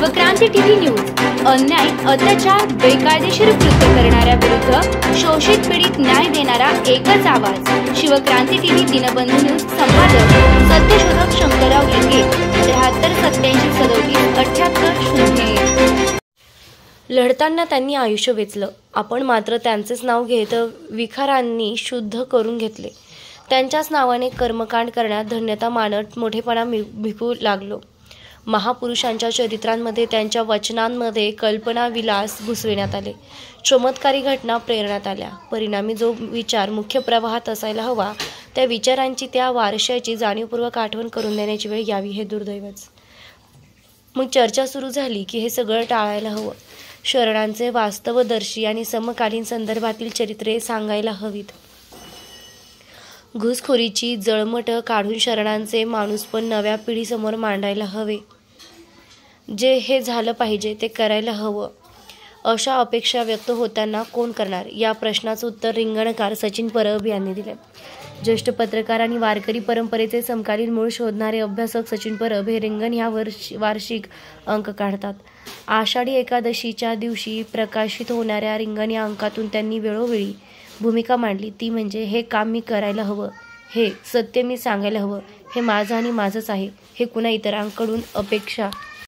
Shivkranti TV news अन्याय, अत्याचार, बेकायदेशीर कृत्य करणाऱ्या विरुद्ध शोषित पीडित न्याय देणारा एकच आवाज। शिवक्रांती टीव्ही दिनबंधू न्यूज संपादक सत्यशोधक शंकरराव लिंगे 7387377880। लढताना त्यांनी आयुष्य वेचलं, आपण मात्र त्यांचेच नाव घेत विखारांनी शुद्ध करून घेतले। त्यांच्याच नावाने कर्मकांड करण्यात धन्यता मानत मोठेपणा भिकू लागलो। महापुरुषांच्या चरित्रांमध्ये, त्यांच्या वचनांमध्ये कल्पना विलास घुसविण्यात आले, चमत्कारी घटना प्रेरणात आल्या। परिणामी जो विचार मुख्य प्रवाहात असायला हवा, त्या विचारांची, त्या वारशाची जाणीवपूर्वक आठवण करून देण्याची वेळ यावी हे दुर्दैवच। मग चर्चा सुरू झाली की हे सगळं टाळायला हवं, शरणांचे वास्तवदर्शी आणि समकालीन संदर्भातील चरित्रे सांगायला हवीत, घुसखोरीची जळमट काढून शरणांचे माणूसपण नव्या पिढीसमोर मांडायला हवे। जे हे झालं पाहिजे ते करायला हवं, अशा अपेक्षा व्यक्त होताना कोण करणार, या प्रश्नाचं उत्तर रिंगणकार सचिन परब यांनी दिले। ज्येष्ठ पत्रकार आणि वारकरी परंपरेचे समकालीन मूळ शोधणारे अभ्यासक सचिन परब हे रिंगण ह्या वार्षिक अंक काढतात। आषाढी एकादशीच्या दिवशी प्रकाशित होणाऱ्या रिंगण या अंकातून त्यांनी वेळोवेळी भूमिका मांडली, ती म्हणजे हे काम मी करायला हवं, हे सत्य मी सांगायला हवं, हे माझं आणि माझंच आहे, हे कुणा इतरांकडून अपेक्षा